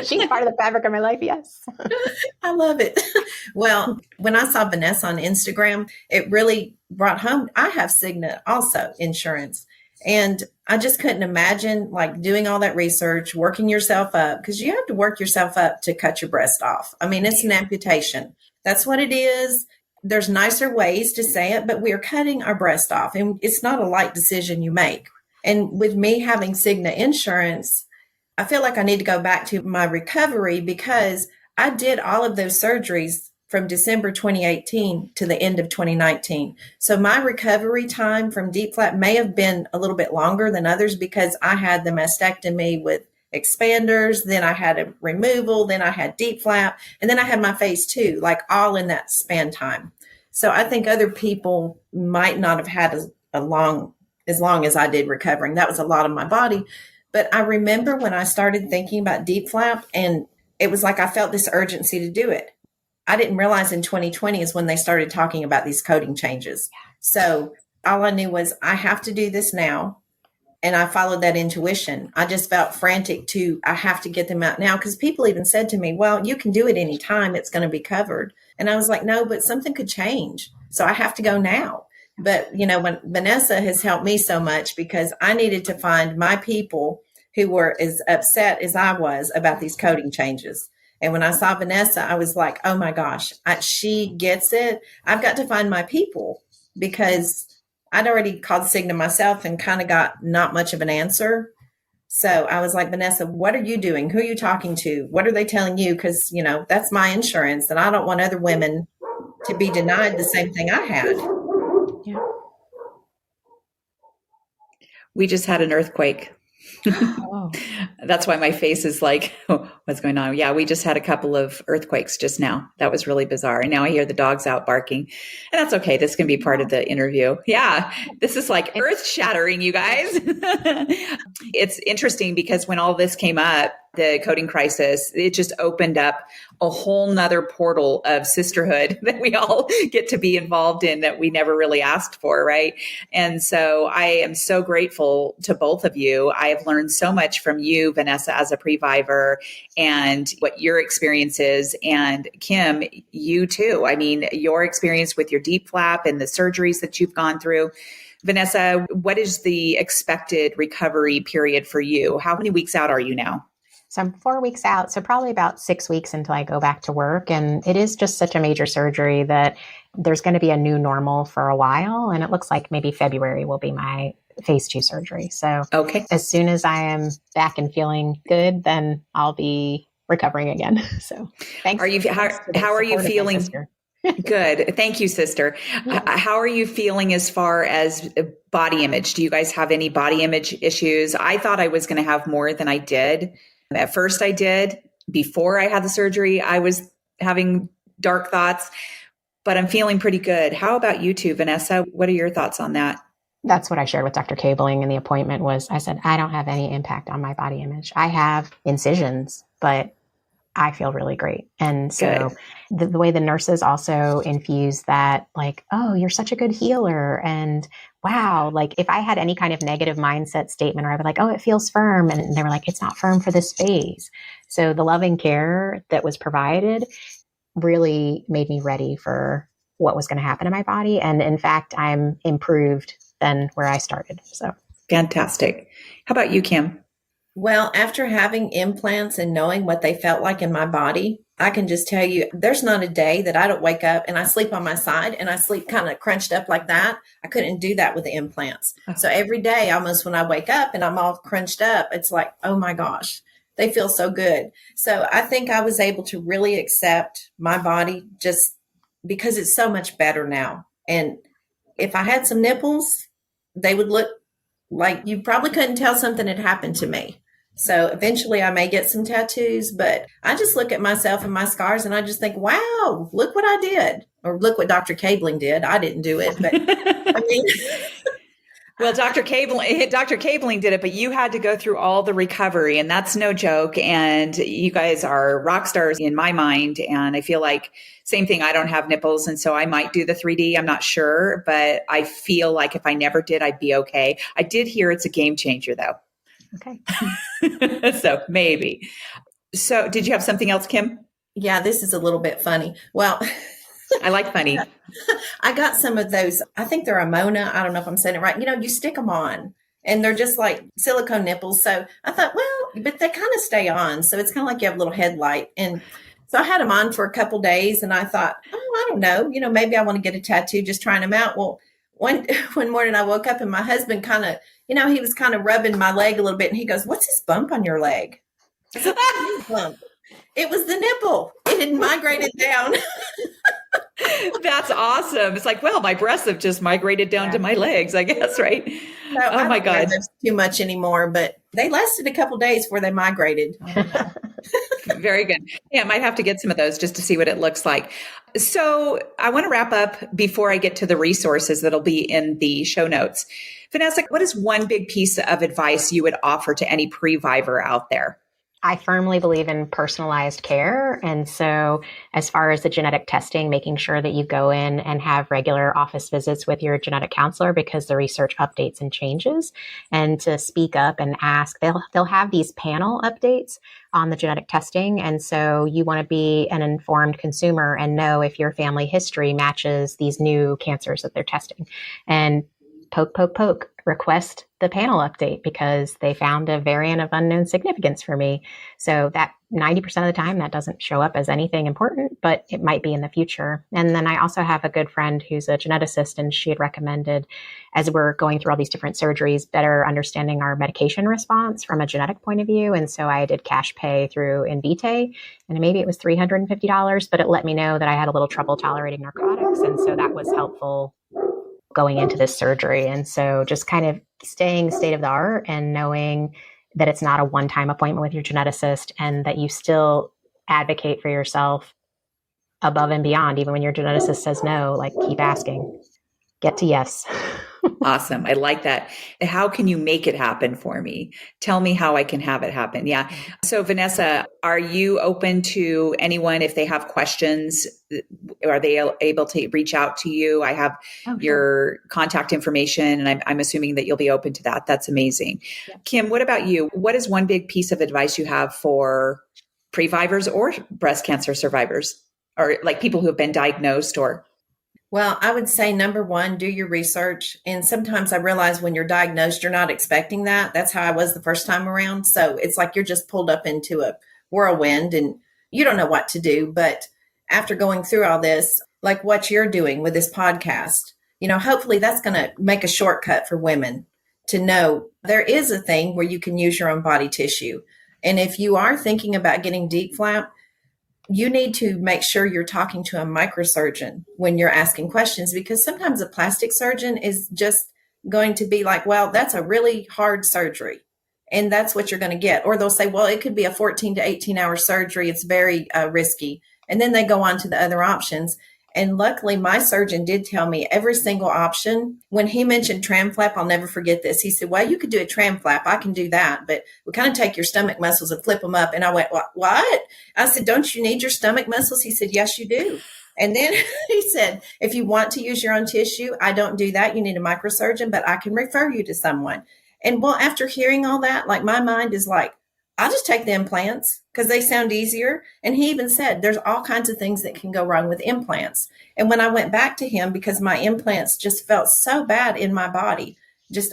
she's part of the fabric of my life. Yes. I love it. Well, when I saw Vanessa on Instagram, it really brought home, I have Cigna also insurance. And I just couldn't imagine doing all that research, working yourself up, because you have to work yourself up to cut your breast off. I mean, it's an amputation. That's what it is. There's nicer ways to say it, but we are cutting our breast off, and it's not a light decision you make. And with me having Cigna insurance, I feel like I need to go back to my recovery, because I did all of those surgeries from December 2018 to the end of 2019. So my recovery time from deep flap may have been a little bit longer than others, because I had the mastectomy with expanders, then I had a removal, then I had deep flap, and then I had my phase 2, all in that span time. So I think other people might not have had as long as I did recovering. That was a lot of my body. But I remember when I started thinking about deep flap, and it was like I felt this urgency to do it. I didn't realize in 2020 is when they started talking about these coding changes. So All I knew was I have to do this now. And I followed that intuition. I just felt frantic I have to get them out now. Because people even said to me, well, you can do it anytime. It's going to be covered. And I was like, no, but something could change. So I have to go now. But, when Vanessa has helped me so much because I needed to find my people who were as upset as I was about these coding changes. And when I saw Vanessa, I was like, oh my gosh, she gets it. I've got to find my people because I'd already called Cigna myself and kind of got not much of an answer. So I was like, Vanessa, what are you doing? Who are you talking to? What are they telling you? Because, that's my insurance and I don't want other women to be denied the same thing I had. Yeah. We just had an earthquake. Oh. That's why my face is like, oh, what's going on? Yeah, we just had a couple of earthquakes just now. That was really bizarre. And now I hear the dogs out barking. And that's okay. This can be part of the interview. Yeah, this is like earth shattering, you guys. It's interesting because when all this came up, the coding crisis, it just opened up a whole nother portal of sisterhood that we all get to be involved in that we never really asked for, right? And so I am so grateful to both of you. I have learned so much from you, Vanessa, as a Previvor, and what your experience is. And Kim, you too. I mean, your experience with your deep flap and the surgeries that you've gone through. Vanessa, what is the expected recovery period for you? How many weeks out are you now? So I'm 4 weeks out, so probably about 6 weeks until I go back to work. And it is just such a major surgery that there's going to be a new normal for a while. And it looks like maybe February will be my phase 2 surgery. So okay, as soon as I am back and feeling good, then I'll be recovering again. So thanks. How are you feeling? Good. Thank you, sister. How are you feeling as far as body image? Do you guys have any body image issues? I thought I was going to have more than I did. At first I did. Before I had the surgery, I was having dark thoughts, but I'm feeling pretty good. How about you two, Vanessa? What are your thoughts on that? That's what I shared with Dr. Cabling in the appointment was I said, I don't have any impact on my body image. I have incisions, but I feel really great. And so the way the nurses also infuse that, like, oh, you're such a good healer. And wow, like if I had any kind of negative mindset statement, or I would like, oh, it feels firm. And they were like, it's not firm for this phase. So the loving care that was provided really made me ready for what was going to happen in my body. And in fact, I'm improved than where I started. So fantastic. How about you, Kim? Well, after having implants and knowing what they felt like in my body, I can just tell you, there's not a day that I don't wake up and I sleep on my side and I sleep kind of crunched up like that. I couldn't do that with the implants. Oh. So every day, almost when I wake up and I'm all crunched up, it's like, oh my gosh, they feel so good. So I think I was able to really accept my body just because it's so much better now. And if I had some nipples, they would look like you probably couldn't tell something had happened to me. So eventually I may get some tattoos, but I just look at myself and my scars and I just think, wow, look what I did. Or look what Dr. Cabling did. I didn't do it, but I mean. Well, Dr. Cabling did it, but you had to go through all the recovery, and that's no joke. And you guys are rock stars in my mind. And I feel like same thing. I don't have nipples. And so I might do the 3D. I'm not sure, but I feel like if I never did, I'd be okay. I did hear it's a game changer though. Okay. So maybe. So did you have something else, Kim? Yeah, this is a little bit funny. Well, I like funny. I got some of those. I think they're Amona. I don't know if I'm saying it right. You stick them on and they're just like silicone nipples. So I thought, well, but they kind of stay on. So it's kind of like you have a little headlight. And so I had them on for a couple of days and I thought, oh, I don't know, maybe I want to get a tattoo, just trying them out. Well, one morning I woke up and my husband kind of, he was kind of rubbing my leg a little bit and he goes, what's this bump on your leg? I said, bump. It was the nipple. It had migrated down. That's awesome. It's like, well, my breasts have just migrated down to my legs, I guess, right? So oh my God. There's too much anymore, but they lasted a couple of days before they migrated. Very good. Yeah, I might have to get some of those just to see what it looks like. So I want to wrap up before I get to the resources that'll be in the show notes. Vanessa, what is one big piece of advice you would offer to any Previvor out there? I firmly believe in personalized care. And so, as far as the genetic testing, making sure that you go in and have regular office visits with your genetic counselor because the research updates and changes, and to speak up and ask. They'll have these panel updates on the genetic testing. And so, you want to be an informed consumer and know if your family history matches these new cancers that they're testing. And poke, request the panel update because they found a variant of unknown significance for me. So that 90% of the time that doesn't show up as anything important, but it might be in the future. And then I also have a good friend who's a geneticist, and she had recommended, as we're going through all these different surgeries, better understanding our medication response from a genetic point of view. And so I did cash pay through Invitae, and maybe it was $350, but it let me know that I had a little trouble tolerating narcotics. And so that was helpful going into this surgery. And so just kind of staying state of the art and knowing that it's not a one-time appointment with your geneticist, and that you still advocate for yourself above and beyond. Even when your geneticist says no, like, keep asking, get to yes. Awesome. I like that. How can you make it happen for me? Tell me how I can have it happen. Yeah. So Vanessa, are you open to anyone if they have questions? Are they able to reach out to you? I have your contact information, and I'm assuming that you'll be open to that. That's amazing. Yeah. Kim, what about you? What is one big piece of advice you have for previvors or breast cancer survivors, or like people who have been diagnosed or... Well, I would say number one, do your research. And sometimes I realize when you're diagnosed, you're not expecting that. That's how I was the first time around. So it's like you're just pulled up into a whirlwind and you don't know what to do. But after going through all this, like what you're doing with this podcast, hopefully that's going to make a shortcut for women to know there is a thing where you can use your own body tissue. And if you are thinking about getting DIEP flap, you need to make sure you're talking to a microsurgeon when you're asking questions, because sometimes a plastic surgeon is just going to be like, well, that's a really hard surgery, and that's what you're going to get. Or they'll say, well, it could be a 14 to 18 hour surgery. It's very risky. And then they go on to the other options. And luckily, my surgeon did tell me every single option. When he mentioned tram flap, I'll never forget this. He said, well, you could do a tram flap. I can do that. But we kind of take your stomach muscles and flip them up. And I went, what? I said, don't you need your stomach muscles? He said, yes, you do. And then he said, if you want to use your own tissue, I don't do that. You need a microsurgeon, but I can refer you to someone. And well, after hearing all that, like my mind is like, I'll just take the implants because they sound easier. And he even said there's all kinds of things that can go wrong with implants. And when I went back to him, because my implants just felt so bad in my body,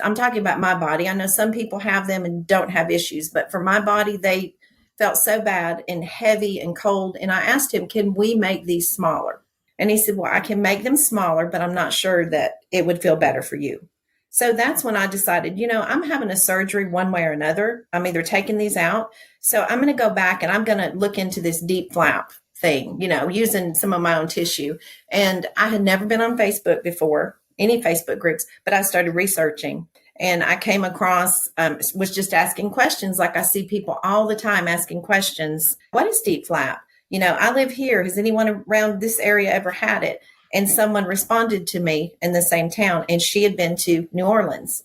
I'm talking about my body. I know some people have them and don't have issues, but for my body, they felt so bad and heavy and cold. And I asked him, can we make these smaller? And he said, well, I can make them smaller, but I'm not sure that it would feel better for you. So that's when I decided, I'm having a surgery one way or another. I'm either taking these out. So I'm going to go back and I'm going to look into this DIEP flap thing, using some of my own tissue. And I had never been on Facebook before, any Facebook groups, but I started researching. And I came across, was just asking questions. Like I see people all the time asking questions. What is DIEP flap? I live here. Has anyone around this area ever had it? And someone responded to me in the same town, and she had been to New Orleans.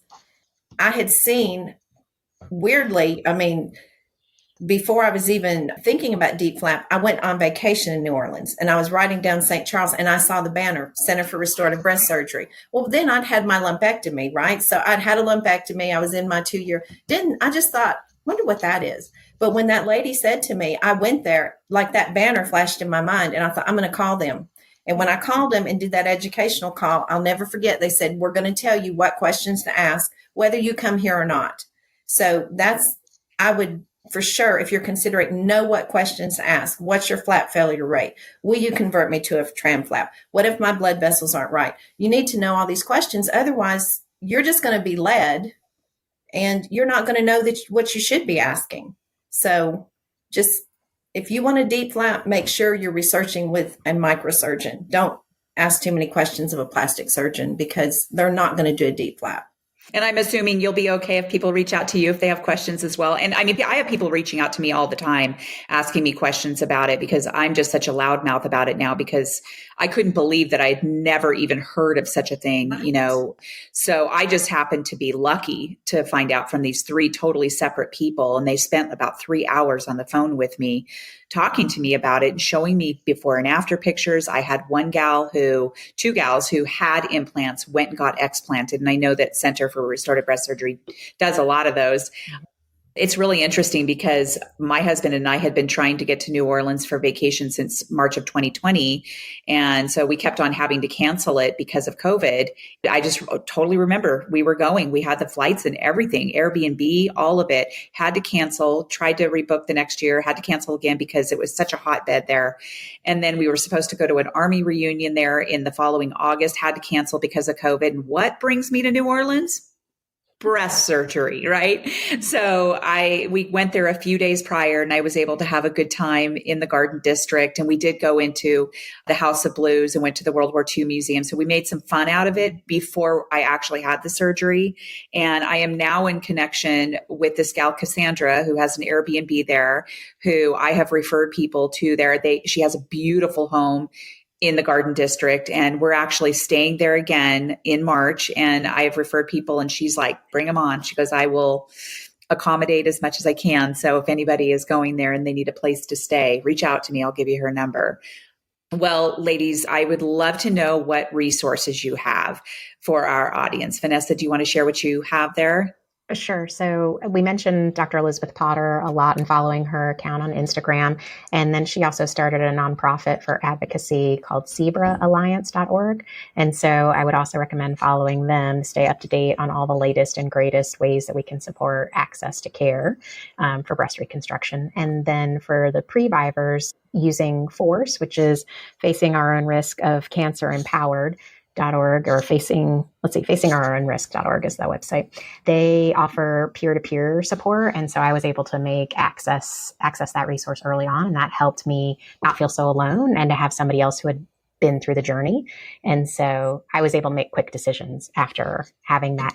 I had seen, weirdly, before I was even thinking about DIEP flap, I went on vacation in New Orleans, and I was riding down St. Charles, and I saw the banner, Center for Restorative Breast Surgery. Well, then I'd had my lumpectomy, right? So I'd had a lumpectomy. I was in my 2-year. I just thought, wonder what that is. But when that lady said to me, I went there, like that banner flashed in my mind, and I thought, I'm going to call them. And when I called them and did that educational call, I'll never forget, they said, we're going to tell you what questions to ask, whether you come here or not. So I would, for sure, if you're considering, know what questions to ask. What's your flap failure rate? Will you convert me to a tram flap? What if my blood vessels aren't right? You need to know all these questions. Otherwise, you're just going to be led and you're not going to know what you should be asking. So just, if you want a DIEP flap, make sure you're researching with a microsurgeon. Don't ask too many questions of a plastic surgeon because they're not going to do a DIEP flap. And I'm assuming you'll be okay if people reach out to you if they have questions as well. And I mean, I have people reaching out to me all the time asking me questions about it because I'm just such a loudmouth about it now because I couldn't believe that I'd never even heard of such a thing, you know. So I just happened to be lucky to find out from these three totally separate people. And they spent about 3 hours on the phone with me talking to me about it and showing me before and after pictures. I had two gals who had implants, went and got explanted. And I know that Center for Restorative Breast Surgery does a lot of those. It's really interesting because my husband and I had been trying to get to New Orleans for vacation since March of 2020. And so we kept on having to cancel it because of COVID. I just totally remember we were going, we had the flights and everything, Airbnb, all of it, had to cancel, tried to rebook the next year, had to cancel again because it was such a hotbed there. And then we were supposed to go to an Army reunion there in the following August, had to cancel because of COVID. And what brings me to New Orleans? Breast surgery, right? So we went there a few days prior and I was able to have a good time in the Garden District. And we did go into the House of Blues and went to the World War II Museum. So we made some fun out of it before I actually had the surgery. And I am now in connection with this gal, Cassandra, who has an Airbnb there, who I have referred people to there. She has a beautiful home in the Garden District. And we're actually staying there again in March. And I have referred people and she's like, bring them on. She goes, I will accommodate as much as I can. So if anybody is going there and they need a place to stay, reach out to me. I'll give you her number. Well, ladies, I would love to know what resources you have for our audience. Vanessa, do you want to share what you have there? Sure. So we mentioned Dr. Elizabeth Potter a lot and following her account on Instagram. And then she also started a nonprofit for advocacy called zebraalliance.org. And so I would also recommend following them, stay up to date on all the latest and greatest ways that we can support access to care for breast reconstruction. And then for the Previvors, using FORCE, which is Facing Our Own Risk of Cancer Empowered. .org or facingourOwnRisk.org is the website. They offer peer-to-peer support. And so I was able to access that resource early on. And that helped me not feel so alone and to have somebody else who had been through the journey. And so I was able to make quick decisions after having that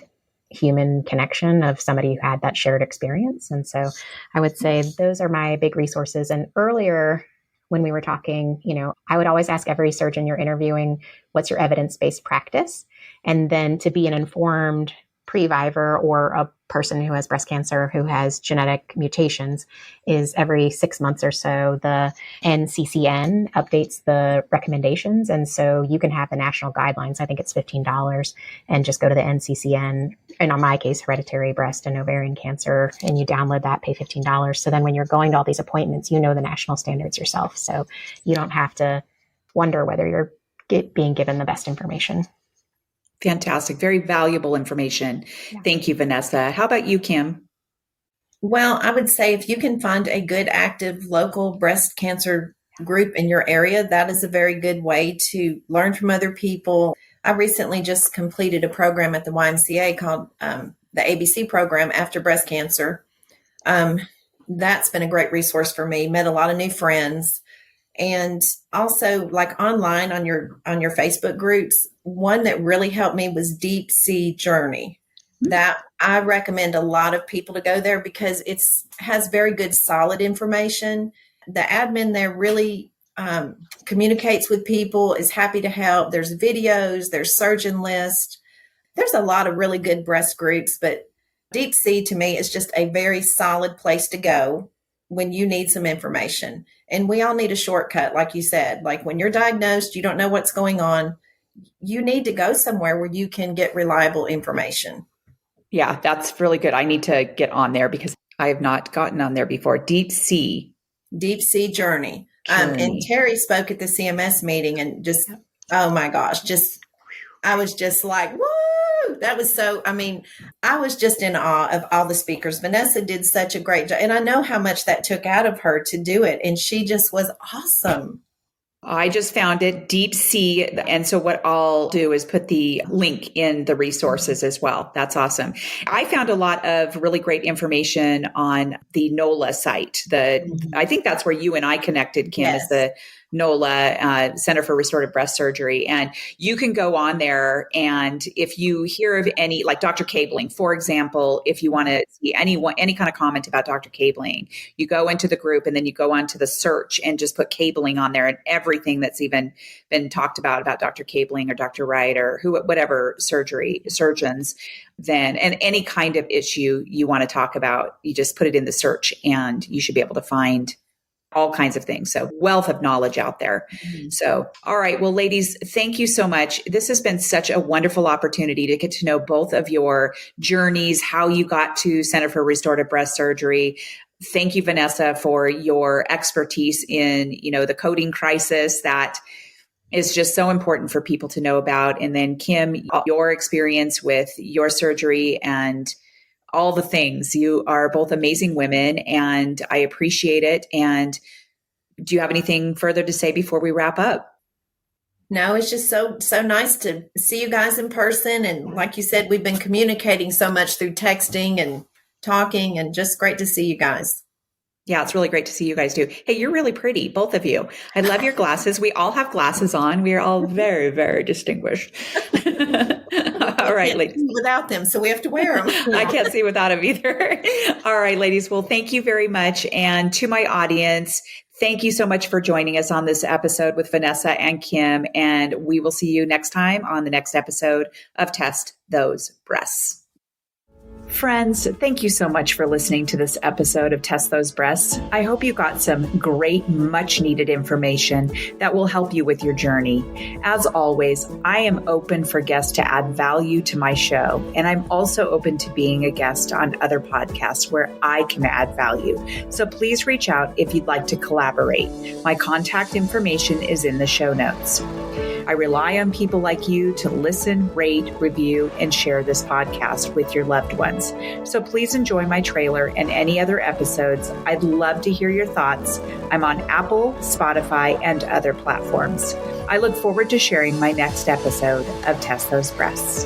human connection of somebody who had that shared experience. And so I would say those are my big resources. And earlier, when we were talking, I would always ask every surgeon you're interviewing, what's your evidence-based practice? And then to be an informed Previvor or a person who has breast cancer who has genetic mutations is every 6 months or so, the NCCN updates the recommendations. And so you can have the national guidelines. I think it's $15 and just go to the NCCN. And on my case, hereditary breast and ovarian cancer, and you download that, pay $15. So then when you're going to all these appointments, you know the national standards yourself. So you don't have to wonder whether you're being given the best information. Fantastic. Very valuable information. Yeah. Thank you, Vanessa. How about you, Kim? Well, I would say if you can find a good active local breast cancer group in your area, that is a very good way to learn from other people. I recently just completed a program at the YMCA called the ABC program after breast cancer. That's been a great resource for me. Met a lot of new friends. And also like online on your Facebook groups, one that really helped me was Deep Sea Journey. That I recommend a lot of people to go there because has very good, solid information. The admin there really communicates with people, is happy to help. There's videos, there's surgeon list. There's a lot of really good breast groups, but Deep Sea to me is just a very solid place to go when you need some information. And we all need a shortcut, like you said. Like when you're diagnosed, you don't know what's going on. You need to go somewhere where you can get reliable information. Yeah, that's really good. I need to get on there because I have not gotten on there before. Deep Sea Journey. And Terry spoke at the CMS meeting and just, oh my gosh, I was just like, woo! That was I was just in awe of all the speakers. Vanessa did such a great job. And I know how much that took out of her to do it. And she just was awesome. I just found it, Deep Sea. And so what I'll do is put the link in the resources as well. That's awesome. I found a lot of really great information on the NOLA site. I think that's where you and I connected, Kim, yes. is the NOLA, Center for Restorative Breast Surgery. And you can go on there, and if you hear of any, like Dr. Cabling, for example, if you want to see any kind of comment about Dr. Cabling, you go into the group and then you go onto the search and just put Cabling on there, and everything that's even been talked about Dr. Cabling or Dr. Wright or whatever surgeons, then, and any kind of issue you want to talk about, you just put it in the search and you should be able to find all kinds of things. So wealth of knowledge out there. Mm-hmm. So, all right. Well, ladies, thank you so much. This has been such a wonderful opportunity to get to know both of your journeys, how you got to Center for Restorative Breast Surgery. Thank you, Vanessa, for your expertise in, the coding crisis that is just so important for people to know about. And then Kim, your experience with your surgery and all the things. You are both amazing women, and I appreciate it. And do you have anything further to say before we wrap up? No, it's just so nice to see you guys in person. And like you said, we've been communicating so much through texting and talking, and just great to see you guys. Yeah, it's really great to see you guys too. Hey, you're really pretty, both of you. I love your glasses. We all have glasses on. We are all very, very distinguished. All right, ladies. Without them, so we have to wear them. I can't see without them either. All right, ladies. Well, thank you very much. And to my audience, thank you so much for joining us on this episode with Vanessa and Kim. And we will see you next time on the next episode of Test Those Breasts. Friends, thank you so much for listening to this episode of Test Those Breasts. I hope you got some great, much needed information that will help you with your journey. As always, I am open for guests to add value to my show, and I'm also open to being a guest on other podcasts where I can add value. So please reach out if you'd like to collaborate. My contact information is in the show notes. I rely on people like you to listen, rate, review, and share this podcast with your loved ones. So please enjoy my trailer and any other episodes. I'd love to hear your thoughts. I'm on Apple, Spotify, and other platforms. I look forward to sharing my next episode of Test Those Breasts.